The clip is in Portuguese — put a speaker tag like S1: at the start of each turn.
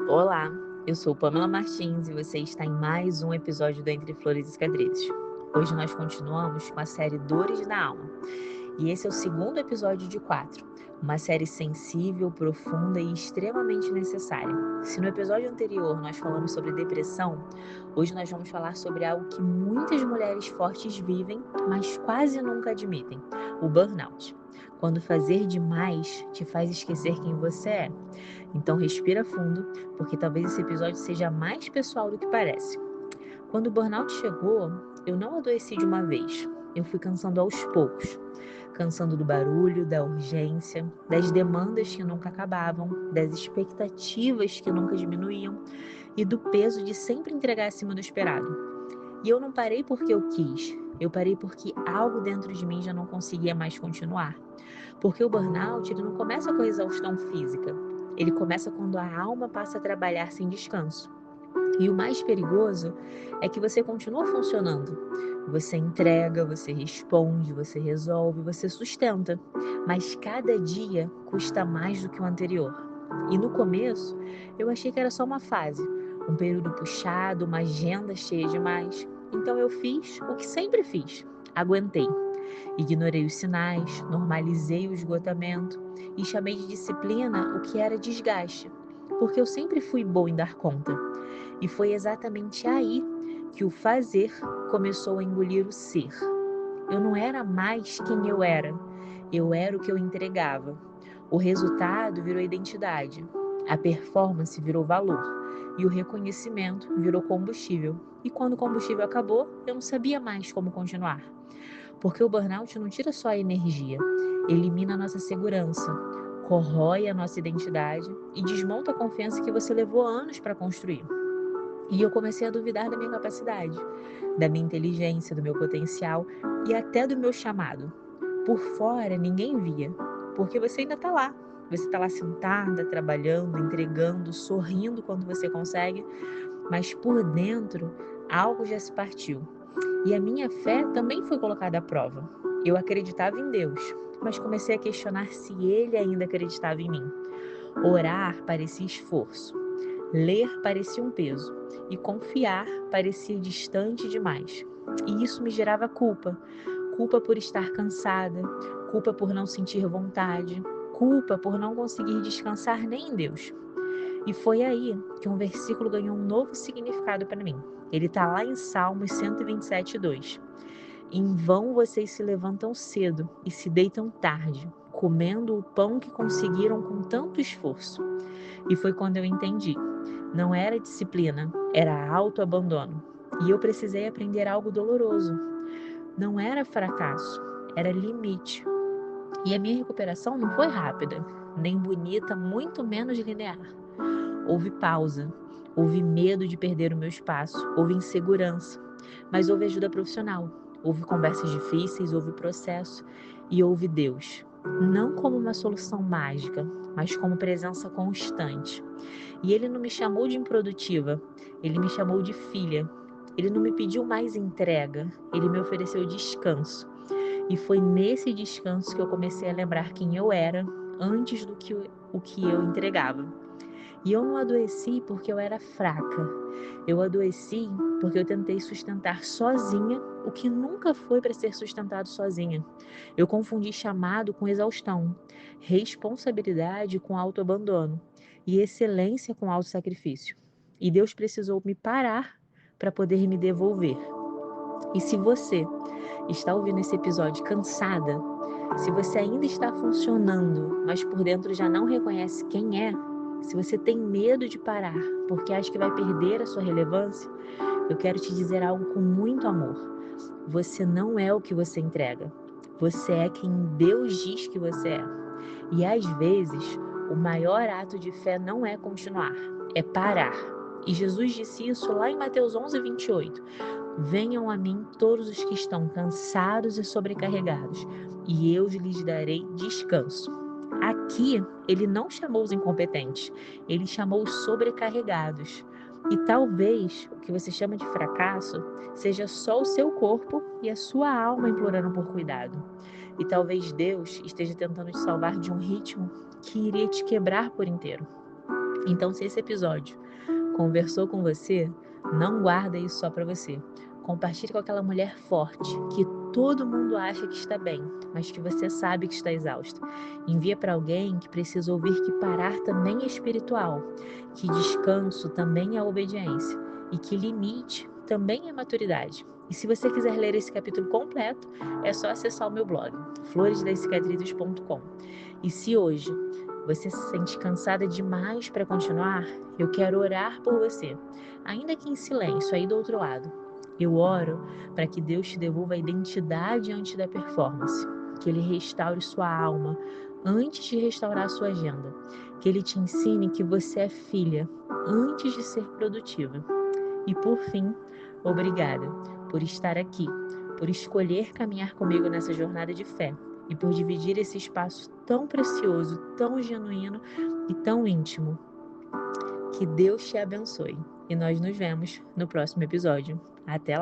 S1: Olá, eu sou Pamela Martins e você está em mais um episódio do Entre Flores e Cicatrizes. Hoje nós continuamos com a série Dores da Alma e esse é o segundo episódio de 4, uma série sensível, profunda e extremamente necessária. Se no episódio anterior nós falamos sobre depressão, hoje nós vamos falar sobre algo que muitas mulheres fortes vivem, mas quase nunca admitem: o burnout. Quando fazer demais te faz esquecer quem você é. Então respira fundo, porque talvez esse episódio seja mais pessoal do que parece. Quando o burnout chegou, eu não adoeci de uma vez. Eu fui cansando aos poucos. Cansando do barulho, da urgência, das demandas que nunca acabavam, das expectativas que nunca diminuíam e do peso de sempre entregar acima do esperado. E eu não parei porque eu quis. Eu parei porque algo dentro de mim já não conseguia mais continuar. Porque o burnout, ele não começa com a exaustão física. Ele começa quando a alma passa a trabalhar sem descanso. E o mais perigoso é que você continua funcionando. Você entrega, você responde, você resolve, você sustenta. Mas cada dia custa mais do que o anterior. E no começo, eu achei que era só uma fase, um período puxado, uma agenda cheia demais. Então eu fiz o que sempre fiz: aguentei. Ignorei os sinais, normalizei o esgotamento e chamei de disciplina o que era desgaste, porque eu sempre fui boa em dar conta. E foi exatamente aí que o fazer começou a engolir o ser. Eu não era mais quem eu era o que eu entregava. O resultado virou identidade, a performance virou valor e o reconhecimento virou combustível. E quando o combustível acabou, eu não sabia mais como continuar. Porque o burnout não tira só a energia, elimina a nossa segurança, corrói a nossa identidade e desmonta a confiança que você levou anos para construir. E eu comecei a duvidar da minha capacidade, da minha inteligência, do meu potencial e até do meu chamado. Por fora ninguém via, porque você ainda está lá. Você está lá sentada, trabalhando, entregando, sorrindo quando você consegue, mas por dentro algo já se partiu. E a minha fé também foi colocada à prova. Eu acreditava em Deus, mas comecei a questionar se Ele ainda acreditava em mim. Orar parecia esforço, ler parecia um peso e confiar parecia distante demais. E isso me gerava culpa. Culpa por estar cansada, culpa por não sentir vontade, culpa por não conseguir descansar nem em Deus. E foi aí que um versículo ganhou um novo significado para mim. Ele está lá em Salmos 127:2. Em vão vocês se levantam cedo e se deitam tarde, comendo o pão que conseguiram com tanto esforço. E foi quando eu entendi. Não era disciplina, era autoabandono. E eu precisei aprender algo doloroso. Não era fracasso, era limite. E a minha recuperação não foi rápida, nem bonita, muito menos linear. Houve pausa, houve medo de perder o meu espaço, houve insegurança, mas houve ajuda profissional, houve conversas difíceis, houve processo e houve Deus. Não como uma solução mágica, mas como presença constante. E Ele não me chamou de improdutiva, Ele me chamou de filha. Ele não me pediu mais entrega, Ele me ofereceu descanso. E foi nesse descanso que eu comecei a lembrar quem eu era antes do que o que eu entregava. E eu não adoeci porque eu era fraca. Eu adoeci porque eu tentei sustentar sozinha o que nunca foi para ser sustentado sozinha. Eu confundi chamado com exaustão, responsabilidade com autoabandono e excelência com autossacrifício. E Deus precisou me parar para poder me devolver. E se você está ouvindo esse episódio cansada, se você ainda está funcionando, mas por dentro já não reconhece quem é, se você tem medo de parar porque acha que vai perder a sua relevância, eu quero te dizer algo com muito amor. Você não é o que você entrega. Você é quem Deus diz que você é. E às vezes, o maior ato de fé não é continuar, é parar. E Jesus disse isso lá em Mateus 11:28. Venham a mim todos os que estão cansados e sobrecarregados, e eu lhes darei descanso. Aqui, ele não chamou os incompetentes, ele chamou os sobrecarregados. E talvez o que você chama de fracasso seja só o seu corpo e a sua alma implorando por cuidado. E talvez Deus esteja tentando te salvar de um ritmo que iria te quebrar por inteiro. Então, se esse episódio conversou com você, não guarda isso só para você. Compartilhe com aquela mulher forte que todo mundo acha que está bem, mas que você sabe que está exausta. Envia para alguém que precisa ouvir que parar também é espiritual, que descanso também é obediência e que limite também é maturidade. E se você quiser ler esse capítulo completo, é só acessar o meu blog, floresdascicatrizes.com. E se hoje você se sente cansada demais para continuar, eu quero orar por você, ainda que em silêncio, aí do outro lado. Eu oro para que Deus te devolva a identidade antes da performance, que Ele restaure sua alma antes de restaurar sua agenda, que Ele te ensine que você é filha antes de ser produtiva. E por fim, obrigada por estar aqui, por escolher caminhar comigo nessa jornada de fé e por dividir esse espaço tão precioso, tão genuíno e tão íntimo. Que Deus te abençoe e nós nos vemos no próximo episódio. Até lá!